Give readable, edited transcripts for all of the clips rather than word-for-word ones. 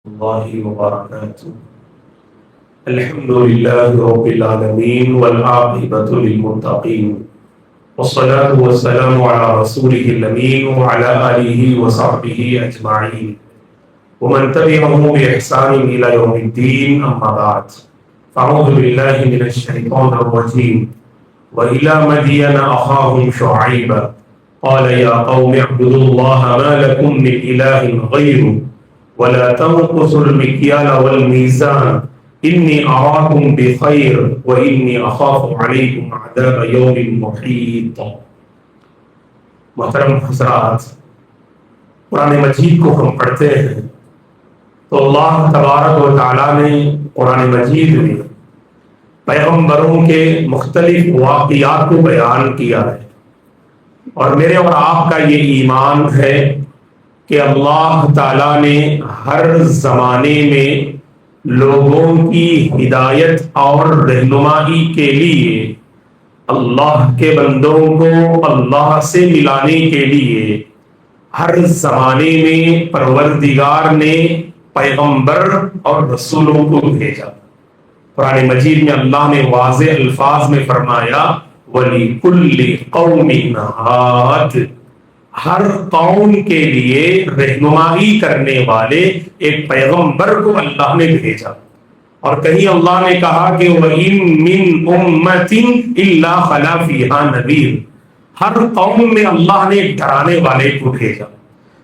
الله وبركاته. الحمد لله رب العالمين والعاقبة للمتقين والصلاة والسلام على رسوله الأمين وعلى آله وصحبه أجمعين ومن تبعهم بإحسان إلى يوم الدين. أما بعد، فأعوذ بالله من الشيطان الرجيم. وإلى مدين أخاهم شعيبا قال يا قوم اعبدوا الله ما لكم من إله غيره ولا تنقصوا المكيال والميزان إني أراكم بخير وإني أخاف عليكم عذاب يوم محيط. محترم حضرات، قرآن مجید کو ہم پڑھتے ہیں تو اللہ تبارک و تعالیٰ نے قرآن مجید میں پیغمبروں کے مختلف واقعات کو بیان کیا ہے، اور میرے اور آپ کا یہ ایمان ہے کہ اللہ تعالیٰ نے ہر زمانے میں لوگوں کی ہدایت اور رہنمائی کے لیے، اللہ کے بندوں کو اللہ سے ملانے کے لیے ہر زمانے میں پروردگار نے پیغمبر اور رسولوں کو بھیجا۔ قرآن مجید میں اللہ نے واضح الفاظ میں فرمایا وَلِكُلِّ قَوْمٍ هَادٍ، ہر قوم کے لیے رہنمائی کرنے والے ایک پیغمبر کو اللہ نے بھیجا۔ اور کہیں اللہ نے کہا کہ وَإِن مِّنْ أُمَّةٍ إِلَّا خَلَا فِيهَا نَذِيرٌ، ہر قوم میں اللہ نے ڈرانے والے کو بھیجا۔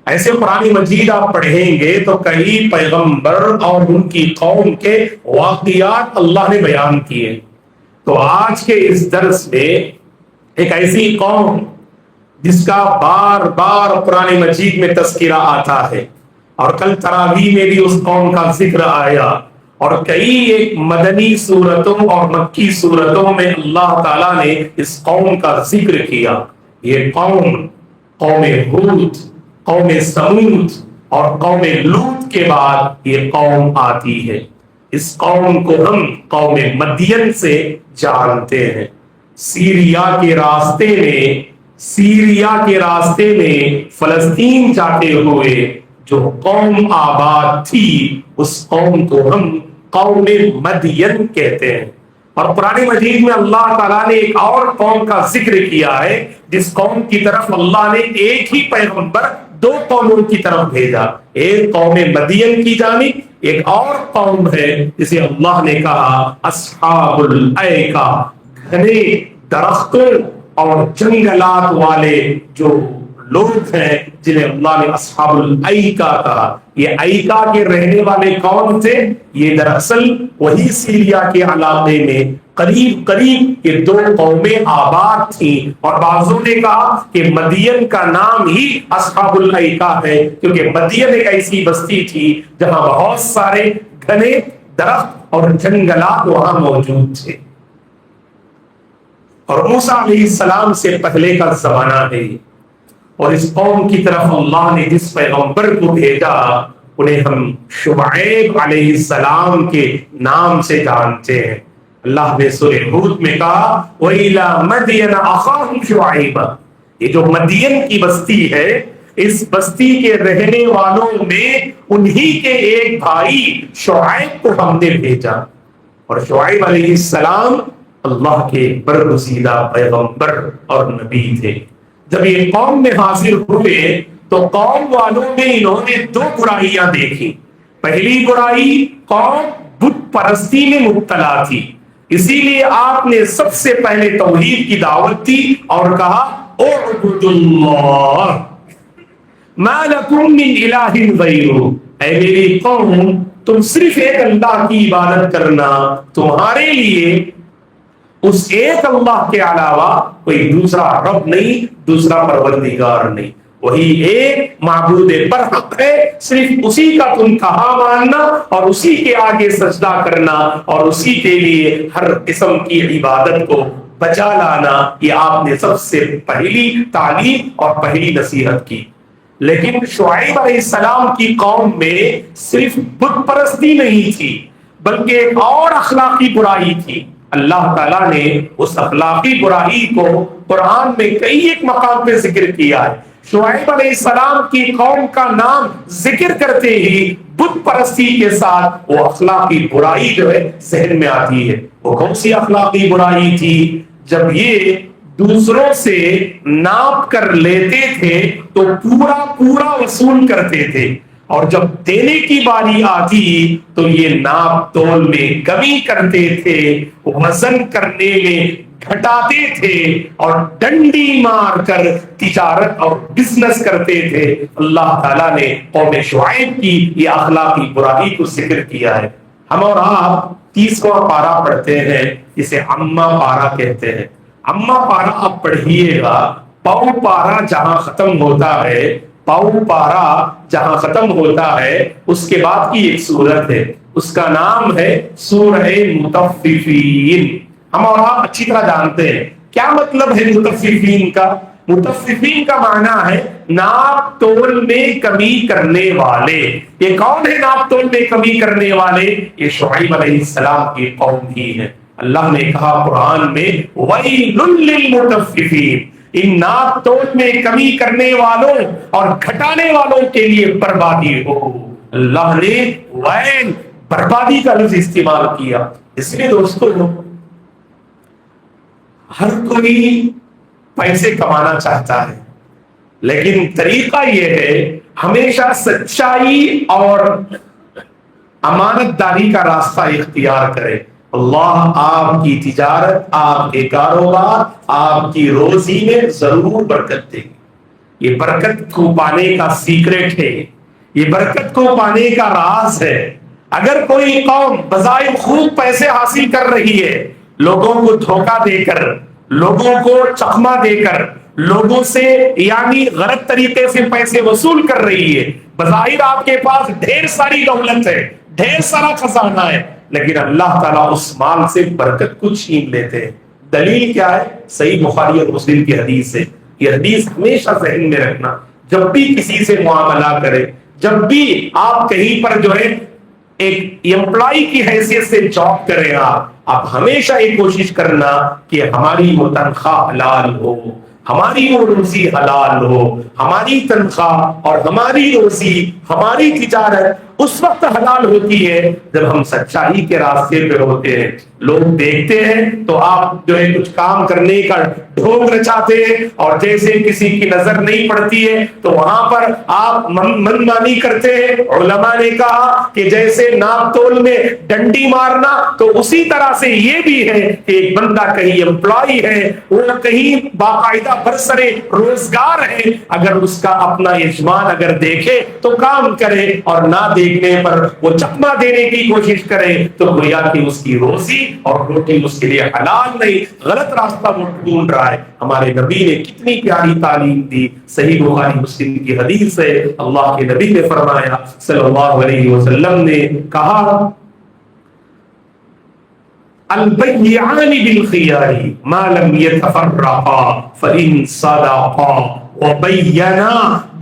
ایسے قرآن مجید آپ پڑھیں گے تو کئی پیغمبر اور ان کی قوم کے واقعات اللہ نے بیان کیے۔ تو آج کے اس درس میں ایک ایسی قوم جس کا بار بار قرآن مجید میں تذکرہ آتا ہے، اور کل تراویح میں بھی اس قوم کا ذکر آیا، اور کئی ایک مدنی صورتوں اور مکی صورتوں میں اللہ تعالیٰ نے اس قوم کا ذکر کیا۔ یہ قوم ہود، قوم سمود اور قوم لوط کے بعد یہ قوم آتی ہے۔ اس قوم کو ہم قوم مدین سے جانتے ہیں۔ سیریا کے راستے میں فلسطین جاتے ہوئے جو قوم آباد تھی، اس قوم کو ہم قوم مدین کہتے ہیں۔ اور قرآن مجید میں اللہ تعالیٰ نے ایک اور قوم کا ذکر کیا ہے جس قوم کی طرف اللہ نے ایک ہی پیغمبر دو قوموں کی طرف بھیجا، ایک قوم مدین کی جانب، ایک اور قوم ہے جسے اللہ نے کہا اصحاب الایکا، گھنے درختوں اور جنگلات والے جو لوگ ہیں جنہیں اللہ نے اصحاب الایکا کہا۔ یہ ایکا کے رہنے والے کون تھے؟ یہ دراصل وہی سیریا کے علاقے میں قریب یہ دو قومیں آباد تھیں، اور بعضوں نے کہا کہ مدین کا نام ہی اصحاب الایکا ہے کیونکہ مدین ایک ایسی بستی تھی جہاں بہت سارے گھنے درخت اور جنگلات وہاں موجود تھے۔ اور موسیٰ علیہ السلام سے پہلے کا زمانہ ہے، اور اس قوم کی طرف اللہ نے جس پیغمبر کو بھیجا انہیں ہم شعیب علیہ السلام کے نام سے جانتے ہیں۔ اللہ نے سورہ ہود میں کہا وَإِلَى مَدْيَنَ أَخَاهُمْ شُعَيْبًا، یہ جو مدین کی بستی ہے، اس بستی کے رہنے والوں میں انہی کے ایک بھائی شعیب کو ہم نے بھیجا، اور شعیب علیہ السلام اللہ کے برگزیدہ پیغمبر اور نبی تھے۔ جب یہ قوم میں حاضر ہوئے تو قوم والوں میں انہوں نے دو برائیاں دیکھی۔ پہلی برائی، قوم بت پرستی میں مبتلا تھی، اسی لیے آپ نے سب سے پہلے توحید کی دعوت دی اور کہا اعبدوا اللہ ما لکم من الہ غیرہ، اے میری قوم تم صرف ایک اللہ کی عبادت کرنا، تمہارے لیے اس ایک اللہ کے علاوہ کوئی دوسرا رب نہیں، دوسرا پروردگار نہیں، وہی ایک معبود برحق ہے، صرف اسی کا تم کہا ماننا اور اسی کے آگے سجدہ کرنا اور اسی کے لیے ہر قسم کی عبادت کو بچا لانا، یہ آپ نے سب سے پہلی تعلیم اور پہلی نصیحت کی۔ لیکن شعیب علیہ السلام کی قوم میں صرف بت پرستی نہیں تھی بلکہ ایک اور اخلاقی برائی تھی۔ اللہ تعالیٰ نے اس اخلاقی برائی کو قرآن میں کئی ایک مقام پہ ذکر کیا ہے۔ شعیب علیہ السلام کی قوم کا نام ذکر کرتے ہی بت پرستی کے ساتھ وہ اخلاقی برائی جو ہے ذہن میں آتی ہے۔ وہ کون سی اخلاقی برائی تھی؟ جب یہ دوسروں سے ناپ کر لیتے تھے تو پورا پورا وصول کرتے تھے، اور جب دینے کی باری آتی تو یہ ناپ تول میں کمی کرتے تھے، وزن کرنے میں گھٹاتے تھے، اور ڈنڈی مار کر تجارت اور بزنس کرتے تھے۔ اللہ تعالیٰ نے قوم شعیب کی یہ اخلاقی برائی کو ذکر کیا ہے۔ ہم اور آپ 30واں پارہ پڑھتے ہیں، اسے عمہ پارہ کہتے ہیں۔ عمہ پارہ آپ پڑھیے گا، پاؤ پارہ جہاں ختم ہوتا ہے، پاؤ پارہ جہاں ختم ہوتا ہے اس کے بعد کی ایک سورت ہے، اس کا نام ہے سورہ مطففین۔ ہم اور آپ اچھی طرح جانتے ہیں کیا مطلب ہے مطففین کا۔ مطففین کا معنی ہے ناپ تول میں کمی کرنے والے۔ یہ کون ہے ناپ تول میں کمی کرنے والے؟ یہ شعیب علیہ السلام کی قوم ہی ہے۔ اللہ نے کہا قرآن میں وَيْلٌ لِّلْمُطَفِّفِينَ، ان ناپ تول میں کمی کرنے والوں اور گھٹانے والوں کے لیے بربادی ہو۔ اللہ نے ویل، بربادی کا لفظ استعمال کیا۔ اس لیے دوستو، ہر کوئی پیسے کمانا چاہتا ہے، لیکن طریقہ یہ ہے ہمیشہ سچائی اور امانت داری کا راستہ اختیار کرے۔ اللہ آپ کی تجارت، آپ کے کاروبار، آپ کی روزی میں ضرور برکت دے گی۔ یہ برکت کو پانے کا سیکرٹ ہے، یہ برکت کو پانے کا راز ہے۔ اگر کوئی قوم بظاہر خوب پیسے حاصل کر رہی ہے، لوگوں کو دھوکہ دے کر، لوگوں کو چکما دے کر، لوگوں سے یعنی غلط طریقے سے پیسے وصول کر رہی ہے، بظاہر آپ کے پاس ڈھیر ساری دولت ہے، ڈھیر سارا خزانہ ہے، لیکن اللہ تعالیٰ اس مال سے برکت کو چھین لیتے ہیں۔ دلیل کیا ہے؟ صحیح بخاری اور مسلم کی حدیث ہے۔ یہ حدیث ہمیشہ ذہن میں رکھنا، جب بھی کسی سے معاملہ کرے، جب بھی آپ کہیں پر جو ہے ایک امپلائی کی حیثیت سے جاب کریں، آپ ہمیشہ یہ کوشش کرنا کہ ہماری وہ تنخواہ حلال ہو، ہماری وہ روزی حلال ہو، ہماری تنخواہ اور ہماری روزی، ہماری تجارت اس وقت حلال ہوتی ہے جب ہم سچائی کے راستے پہ ہوتے ہیں۔ لوگ دیکھتے ہیں تو آپ جو ہے کچھ کام کرنے کا ڈھونگ رچاتے ہیں، اور جیسے کسی کی نظر نہیں پڑتی ہے تو وہاں پر آپ من مانی کرتے ہیں۔ علماء نے کہا کہ جیسے ناپ تول میں ڈنڈی مارنا، تو اسی طرح سے یہ بھی ہے کہ ایک بندہ کہیں امپلائی ہے، وہ کہیں باقاعدہ برسرے روزگار ہے، اگر اس کا اپنا یجمان اگر دیکھے تو کام کرے، اور نہ دیکھنے پر وہ چکما دینے کی کوشش کرے تو گویا کہ اس کی روزی اور روٹی اس کے لیے حلال نہیں، غلط راستہ وہ ڈھونڈ رہا ہے۔ ہمارے نبی نے کتنی پیاری تعلیم دی، صحیح بخاری مسلم کی حدیث ہے۔ اللہ کے نبی نے فرمایا صلی اللہ علیہ وسلم نے کہا البیعان بالخیار ما لم يتفرقا فإن صدقا وبینا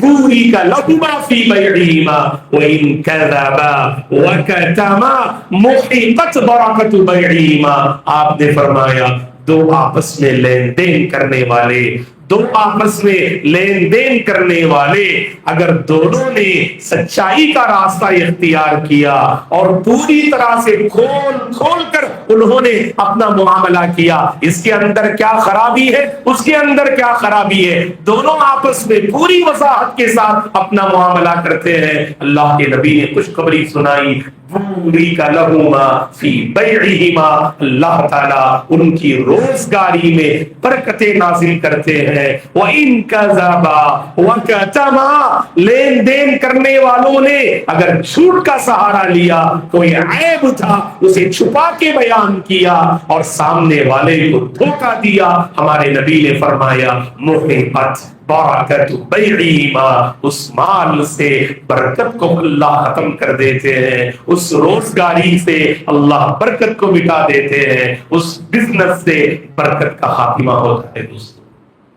بورک لهما فی بیعہما وإن كذبا وکتما محقت برکت بیعہما۔ آپ نے فرمایا دو آپس میں لین دین کرنے والے، دو آپس میں لین دین کرنے والے اگر دونوں نے سچائی کا راستہ اختیار کیا اور پوری طرح سے کھول کر انہوں نے اپنا معاملہ کیا، اس کے اندر کیا خرابی ہے، اس کے اندر کیا خرابی ہے، دونوں آپس میں پوری وضاحت کے ساتھ اپنا معاملہ کرتے ہیں، اللہ کے نبی نے خوشخبری سنائی بورک لہما فی بیعہما، اللہ تعالیٰ ان کی روزگاری میں برکتیں نازل کرتے ہیں۔ وَإِن كَذَبَا وَكَتَمَا، لین دین کرنے والوں نے اگر جھوٹ کا سہارا لیا، کوئی عیب تھا اسے چھپا کے بیان کیا اور سامنے والے کو دھوکہ دیا، ہمارے نبی نے فرمایا محقت برکت بیعہما، اس مال سے برکت کو اللہ ختم کر دیتے ہیں، اس روزگاری سے اللہ برکت کو مٹا دیتے ہیں، اس بزنس سے برکت کا خاتمہ ہوتا ہے۔ دوستو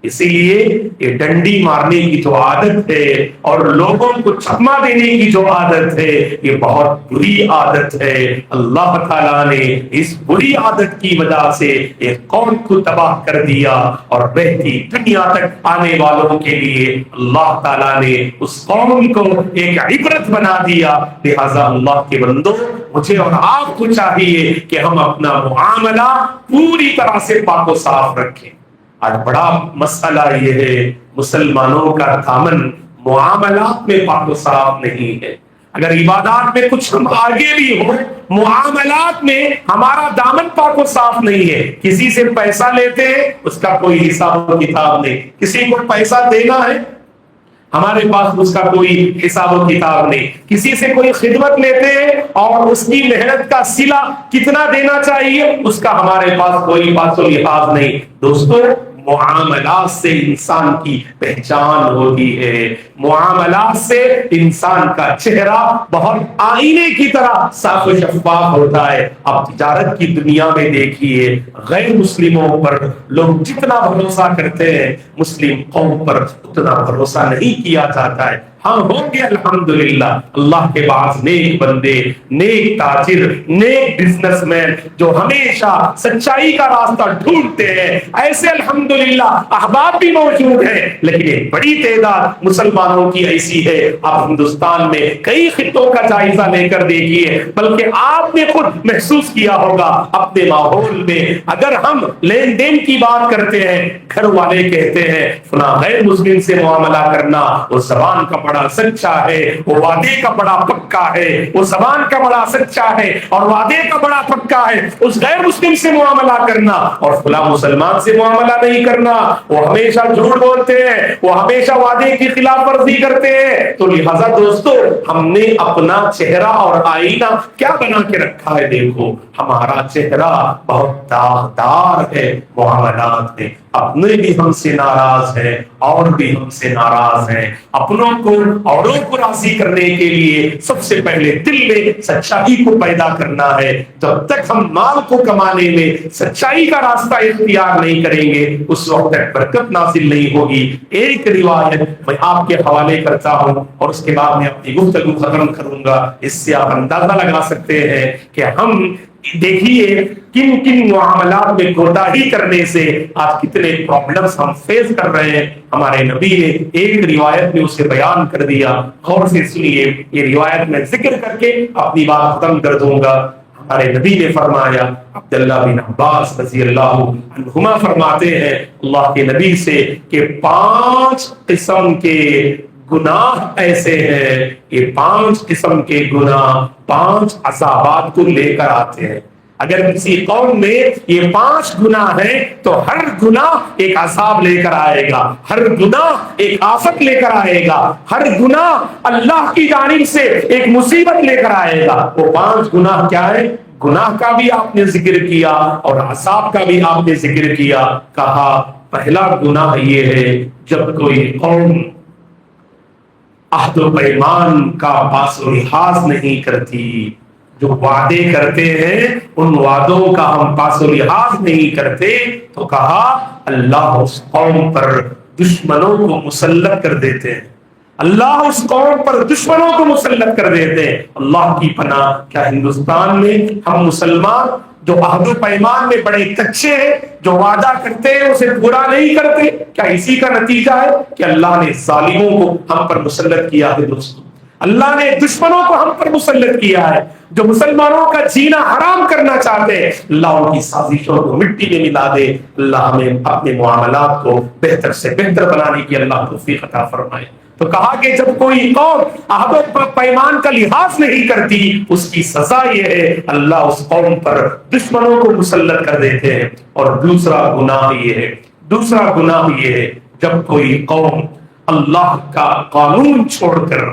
اسی لیے یہ ڈنڈی مارنے کی جو عادت ہے اور لوگوں کو چکما دینے کی جو عادت ہے، یہ بہت بری عادت ہے۔ اللہ تعالیٰ نے اس بری عادت کی وجہ سے ایک قوم کو تباہ کر دیا، اور بہتی دنیا تک آنے والوں کے لیے اللہ تعالیٰ نے اس قوم کو ایک عبرت بنا دیا۔ لہذا اللہ کے بندوں، مجھے اور آپ کو چاہیے کہ ہم اپنا معاملہ پوری طرح سے پاک و صاف رکھیں۔ آج بڑا مسئلہ یہ ہے، مسلمانوں کا دامن معاملات میں پاک و صاف نہیں ہے۔ اگر عبادات میں کچھ ہم آگے بھی ہوں، معاملات میں ہمارا دامن پاک و صاف نہیں ہے۔ کسی سے پیسہ لیتے ہیں، اس کا کوئی حساب و کتاب نہیں۔ کسی کو پیسہ دینا ہے، ہمارے پاس اس کا کوئی حساب و کتاب نہیں۔ کسی سے کوئی خدمت لیتے ہیں اور اس کی محنت کا صلہ کتنا دینا چاہیے، اس کا ہمارے پاس کوئی بات و لحاظ نہیں۔ دوستو، معاملات سے انسان کی پہچان ہوتی ہے، معاملات سے انسان کا چہرہ بہت آئینے کی طرح صاف و شفاف ہوتا ہے۔ اب تجارت کی دنیا میں دیکھیے، غیر مسلموں پر لوگ جتنا بھروسہ کرتے ہیں، مسلم قوم پر اتنا بھروسہ نہیں کیا جاتا ہے۔ ہم ہوں گے الحمدللہ اللہ کے بعض نیک بندے، نیک تاجر، نیک بزنس مین جو ہمیشہ سچائی کا راستہ ڈھونڈتے ہیں، ایسے الحمدللہ احباب بھی موجود ہیں، لیکن ایک بڑی تعداد مسلمانوں کی ایسی ہے۔ آپ ہندوستان میں کئی خطوں کا جائزہ لے کر دیکھیے، بلکہ آپ نے خود محسوس کیا ہوگا اپنے ماحول میں، اگر ہم لین دین کی بات کرتے ہیں، گھر والے کہتے ہیں فلاں غیر مسلم سے معاملہ کرنا، وہ زبان کا بڑا سچا ہے، وہ وعدے کا بڑا پکا ہے، وہ زبان کا بڑا سچا ہے اور وعدے کا بڑا پکا ہے، اس غیر مسلم سے معاملہ کرنا اور فلاں مسلمان سے معاملہ نہیں کرنا، وہ ہمیشہ جھوٹ بولتے ہیں، وہ ہمیشہ وعدے کی خلاف ورزی کرتے ہیں۔ تو لہذا دوستو، ہم نے اپنا چہرہ اور آئینہ کیا بنا کے رکھا ہے؟ دیکھو، ہمارا چہرہ بہت داغدار ہے معاملات میں، اپنے بھی ہم سے ناراض ہیں اور بھی ہم سے ناراض ہیں۔ اپنوں کو اوروں کو راضی کرنے کے لیے سب سے پہلے دل میں سچائی کو پیدا کرنا ہے۔ جب تک ہم مال کو کمانے میں سچائی کا راستہ اختیار نہیں کریں گے، اس وقت تک برکت نازل نہیں ہوگی۔ ایک روایت میں آپ کے حوالے کرتا ہوں اور اس کے بعد میں اپنی گفتگو ختم کروں گا۔ اس سے آپ اندازہ لگا سکتے ہیں کہ ہم دیکھیے کن کن معاملات میں کوتاہی کرنے سے آج کتنے پرابلمز ہم فیس کر رہے ہیں۔ ہمارے نبی نے ایک روایت میں اسے بیان کر دیا، غور سے سنیے، یہ روایت میں ذکر کر کے اپنی بات ختم کر دوں گا۔ ہمارے نبی نے فرمایا، عبداللہ بن عباس رضی اللہ عنہما فرماتے ہیں اللہ کے نبی سے کہ 5 قسم کے گناہ ایسے ہیں، یہ 5 قسم کے گناہ 5 عذابات کو لے کر آتے ہیں۔ اگر کسی قوم میں یہ 5 گناہ ہیں تو ہر گناہ ایک عذاب لے کر آئے گا، ہر گناہ ایک آفت لے کر آئے گا، ہر گناہ اللہ کی جانب سے ایک مصیبت لے کر آئے گا۔ وہ 5 گناہ کیا ہے؟ گناہ کا بھی آپ نے ذکر کیا اور عذاب کا بھی آپ نے ذکر کیا۔ کہا پہلا گناہ یہ ہے جب کوئی قوم عہد و پیمان کا پاس و لحاظ نہیں کرتی، جو وعدے کرتے ہیں ان وعدوں کا ہم پاس و لحاظ نہیں کرتے، تو کہا اللہ اس قوم پر دشمنوں کو مسلط کر دیتے ہیں، اللہ اس قوم پر دشمنوں کو مسلط کر دیتے ہیں۔ اللہ کی پناہ، کیا ہندوستان میں ہم مسلمان جو عہد و پیمان میں بڑے کچے ہیں، جو وعدہ کرتے ہیں اسے پورا نہیں کرتے، کیا اسی کا نتیجہ ہے کہ اللہ نے ظالموں کو ہم پر مسلط کیا ہے؟ دوستو، اللہ نے دشمنوں کو ہم پر مسلط کیا ہے، جو مسلمانوں کا جینا حرام کرنا چاہتے ہیں، اللہ ان کی سازشوں کو مٹی میں ملا دے۔ اللہ ہمیں اپنے معاملات کو بہتر سے بہتر بنانے کی اللہ توفیق عطا فرمائے۔ تو کہا کہ جب کوئی قوم عہد و پیمان کا لحاظ نہیں کرتی، اس کی سزا یہ ہے اللہ اس قوم پر دشمنوں کو مسلط کر دیتے ہیں۔ اور دوسرا گناہ یہ ہے جب کوئی قوم اللہ کا قانون چھوڑ کر،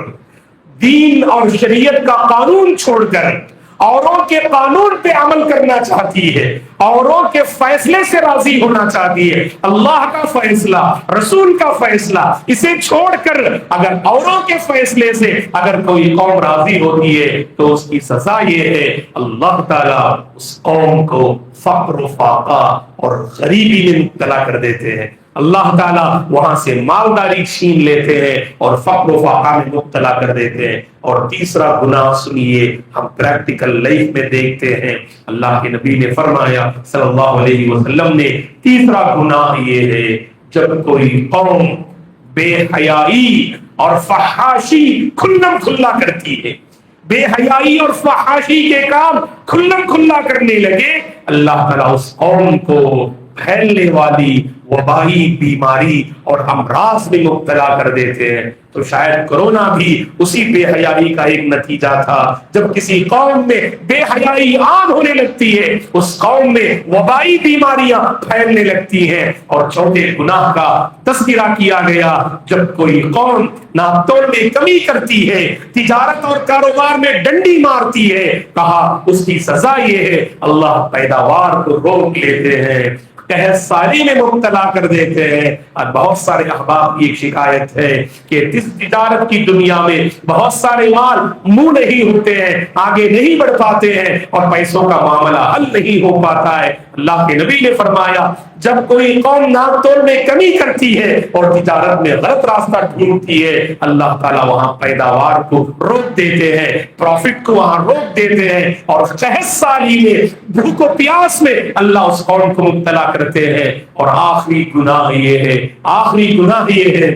دین اور شریعت کا قانون چھوڑ کر اوروں کے قانون پہ عمل کرنا چاہتی ہے، اوروں کے فیصلے سے راضی ہونا چاہتی ہے، اللہ کا فیصلہ، رسول کا فیصلہ، اسے چھوڑ کر اگر اوروں کے فیصلے سے اگر کوئی قوم راضی ہوتی ہے تو اس کی سزا یہ ہے اللہ تعالیٰ اس قوم کو فقر و فاقہ اور غریبی میں مبتلا کر دیتے ہیں۔ اللہ تعالیٰ وہاں سے مالداری چھین لیتے ہیں اور فقر و فاقہ میں مبتلا کر دیتے ہیں۔ اور تیسرا گناہ سنیے، ہم پریکٹیکل لائف میں دیکھتے ہیں، اللہ کے نبی نے فرمایا صلی اللہ علیہ وسلم نے، تیسرا گناہ یہ ہے جب کوئی قوم بے حیائی اور فحاشی کھلم کھلا کرتی ہے، بے حیائی اور فحاشی کے کام کھلم کھلا کرنے لگے، اللہ تعالیٰ اس قوم کو پھیلنے والی وبائی بیماری اور امراض میں مبتلا کر دیتے ہیں۔ تو شاید کرونا بھی اسی بے حیائی کا ایک نتیجہ تھا۔ جب کسی قوم میں بے حیائی عام ہونے لگتی ہے، اس قوم میں وبائی بیماریاں پھیلنے لگتی ہیں۔ اور چوتھے گناہ کا تذکرہ کیا گیا، جب کوئی قوم ناپتول میں کمی کرتی ہے، تجارت اور کاروبار میں ڈنڈی مارتی ہے، کہا اس کی سزا یہ ہے اللہ پیداوار کو روک لیتے ہیں، قحط سالی میں مبتلا کر دیتے ہیں۔ اور بہت سارے احباب کی ایک شکایت ہے کہ اس تجارت کی دنیا میں بہت سارے مال منہ نہیں ہوتے ہیں، آگے نہیں بڑھ پاتے ہیں اور پیسوں کا معاملہ حل نہیں ہو پاتا ہے۔ اللہ کے نبی نے فرمایا جب کوئی قوم ناپ تول میں کمی کرتی ہے اور تجارت میں غلط راستہ ڈھونڈتی ہے، اللہ تعالیٰ وہاں پیداوار کو روک دیتے ہیں، پروفٹ کو وہاں روک دیتے ہیں، اور قحط سالی میں، بھوک و پیاس میں اللہ اس قوم کو مبتلا کرتے ہیں۔ اور آخری گناہ یہ ہے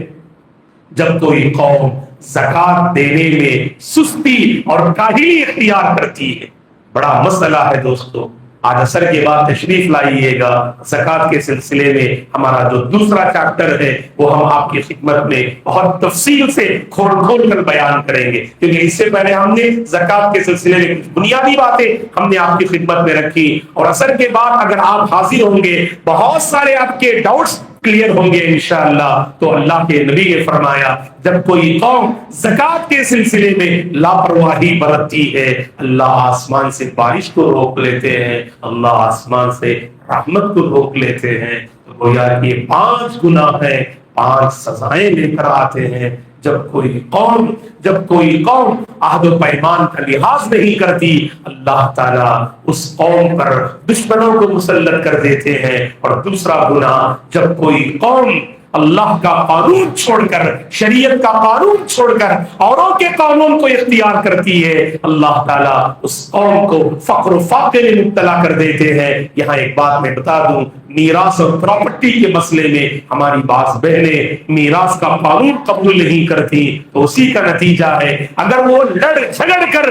جب کوئی قوم زکات دینے میں سستی اور کاہلی اختیار کرتی ہے۔ بڑا مسئلہ ہے دوستو، آج عصر کے بعد تشریف لائیے گا، زکات کے سلسلے میں ہمارا جو دوسرا چیپٹر ہے وہ ہم آپ کی خدمت میں بہت تفصیل سے کھول کر بیان کریں گے، کیونکہ اس سے پہلے ہم نے زکات کے سلسلے میں کچھ بنیادی باتیں ہم نے آپ کی خدمت میں رکھی، اور عصر کے بعد اگر آپ حاضر ہوں گے بہت سارے آپ کے ڈاؤٹس کلیئر ہوں گے انشاءاللہ۔ تو اللہ کے نبی نے فرمایا جب کوئی قوم زکات کے سلسلے میں لاپرواہی برتتی ہے، اللہ آسمان سے بارش کو روک لیتے ہیں، اللہ آسمان سے رحمت کو روک لیتے ہیں۔ تو گویا کہ 5 گناہ ہیں، 5 سزائیں لے کر آتے ہیں۔ جب کوئی قوم عہد و پیمان کا لحاظ نہیں کرتی، اللہ تعالیٰ اس قوم پر دشمنوں کو مسلط کر دیتے ہیں۔ اور دوسرا گناہ، جب کوئی قوم اللہ کا قانون چھوڑ کر، شریعت کا قانون چھوڑ کر اوروں کے قانون کو اختیار کرتی ہے، اللہ تعالیٰ اس قوم کو فقر و فاقے میں مبتلا کر دیتے ہیں۔ یہاں ایک بات میں بتا دوں، میراث اور پراپرٹی کے مسئلے میں ہماری بعض بہنیں میراث کا قانون قبول نہیں کرتی، تو اسی کا نتیجہ ہے اگر وہ لڑ جھگڑ کر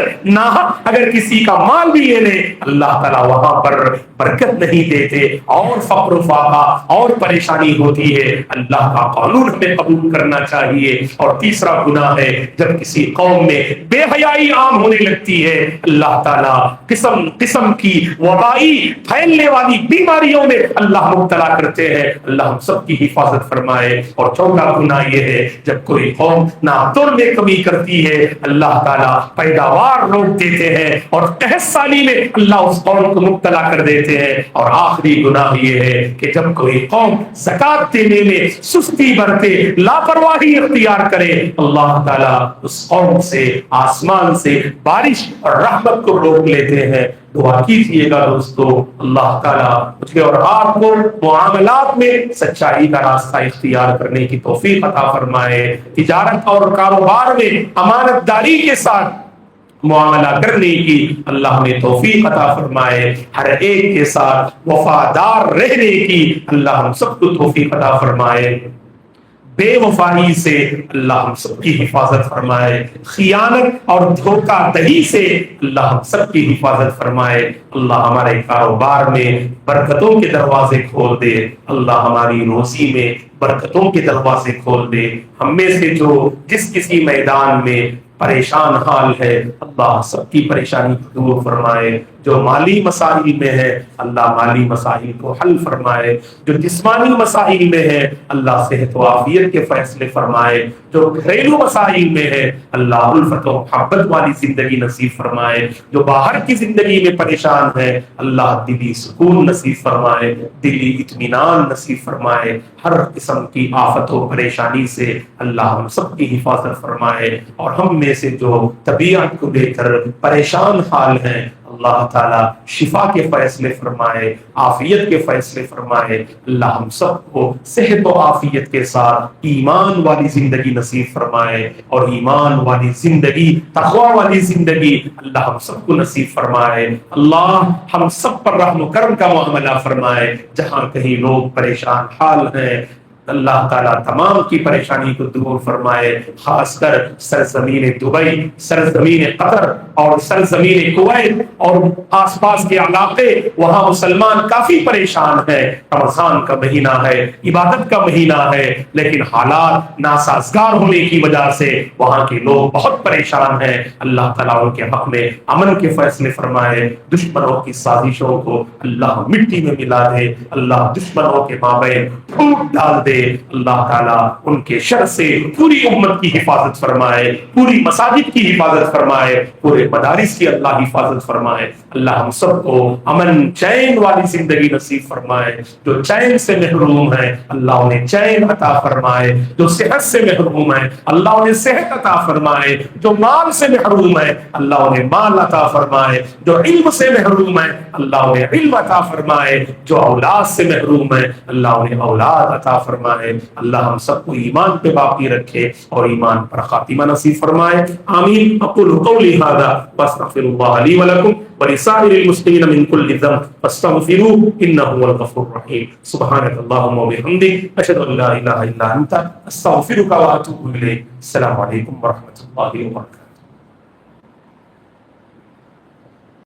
اگر کسی کا مال بھی لے لے، اللہ تعالیٰ وہاں پر برکت نہیں دیتے اور فقر و فاقہ اور پریشانی ہوتی ہے۔ اللہ کا قانون ہمیں قبول کرنا چاہیے۔ اور تیسرا گناہ ہے جب کسی قوم میں بے حیائی عام ہونے لگتی ہے، اللہ تعالیٰ قسم قسم کی وبائی پھیلنے والی بیماریوں میں اللہ مبتلا کرتے ہیں۔ اللہ ہم سب کی حفاظت فرمائے۔ اور چوتھا گناہ یہ ہے جب کوئی قوم ناپتول میں کمی کرتی ہے، اللہ تعالیٰ پیداوار روک دیتے ہیں اور قحط سالی میں اللہ اس قوم کو مبتلا کر دیتے ہیں۔ اور آخری گناہ یہ ہے کہ جب کوئی قوم زکات دینے میں سستی برتے، لاپرواہی اختیار کرے، اللہ تعالیٰ اس قوم سے آسمان سے بارش اور رحمت کو روک لیتے ہیں۔ دعا کیجیے گا دوستو، اللہ تعالیٰ مجھے اور آپ کو معاملات میں سچائی کا راستہ اختیار کرنے کی توفیق عطا فرمائے، تجارت اور کاروبار میں امانت داری کے ساتھ معاملہ کرنے کی اللہ ہمیں توفیق عطا فرمائے، ہر ایک کے ساتھ وفادار رہنے کی اللہ ہم سب کو توفیق عطا فرمائے، بے وفائی سے اللہ ہم سب کی حفاظت فرمائے، خیانت اور دھوکہ دہی سے اللہ ہم سب کی حفاظت فرمائے۔ اللہ ہمارے کاروبار میں برکتوں کے دروازے کھول دے، اللہ ہماری روزی میں برکتوں کے دروازے کھول دے۔ ہم میں سے جو جس کسی میدان میں پریشان حال ہے، اللہ سب کی پریشانی کو دور فرمائے، جو مالی مسائل میں ہے اللہ مالی مسائل کو حل فرمائے، جو جسمانی مسائل میں ہے اللہ صحت و عافیت کے فیصلے فرمائے، جو گھریلو مسائل میں ہے اللہ الفت و محبت والی زندگی نصیب فرمائے، جو باہر کی زندگی میں پریشان ہے اللہ دلی سکون نصیب فرمائے، دلی اطمینان نصیب فرمائے، ہر قسم کی آفت و پریشانی سے اللہ ہم سب کی حفاظت فرمائے، اور ہم میں سے جو طبیعت کو لے کر پریشان حال ہیں اللہ تعالیٰ شفا کے فیصلے فرمائے، عافیت کے فیصلے فرمائے۔ اللہ ہم سب کو صحت و عافیت کے ساتھ ایمان والی زندگی نصیب فرمائے، اور ایمان والی زندگی، تقوی والی زندگی اللہ ہم سب کو نصیب فرمائے۔ اللہ ہم سب پر رحم و کرم کا معاملہ فرمائے۔ جہاں کہیں لوگ پریشان حال ہیں، اللہ تعالیٰ تمام کی پریشانی کو دور فرمائے، خاص کر سرزمین دبئی، سرزمین قطر اور سرزمین کویت اور آس پاس کے علاقے، وہاں مسلمان کافی پریشان ہیں۔ رمضان کا مہینہ ہے، عبادت کا مہینہ ہے، لیکن حالات ناسازگار ہونے کی وجہ سے وہاں کے لوگ بہت پریشان ہیں۔ اللہ تعالیٰ ان کے حق میں امن کے فیصلے فرمائے، دشمنوں کی سازشوں کو اللہ مٹی میں ملا دے، اللہ دشمنوں کے مابین پھوٹ ڈال دے۔ اللہ تعالیٰ ان کے شر سے پوری امت کی حفاظت فرمائے، پوری مساجد کی حفاظت فرمائے، پورے مدارس کی اللہ حفاظت فرمائے۔ اللہ ہم سب کو امن چین والی زندگی نصیب فرمائے۔ جو چین سے محروم ہیں اللہ انہیں چین عطا فرمائے، جو صحت سے محروم ہیں اللہ انہیں صحت عطا فرمائے، جو مال سے محروم ہیں اللہ انہیں مال عطا فرمائے، جو علم سے محروم ہیں اللہ انہیں علم عطا فرمائے، جو اولاد سے محروم ہیں اللہ انہیں اولاد عطا فرمائے۔ اللہ ہم سب کو ایمان پہ باقی رکھے اور ایمان پر خاتمہ نصیب فرمائے۔ آمین۔ اقول قولی ھذا واستغفر اللہ لی ولکم ولسائر المسلمین من کل ذنب فاستغفروه انه هو الغفور الرحیم۔ سبحانک اللہم وبحمدک اشہد ان لا الہ الا انت استغفرک واتوب الیک۔ السلام علیکم ورحمۃ اللہ وبرکاتہ۔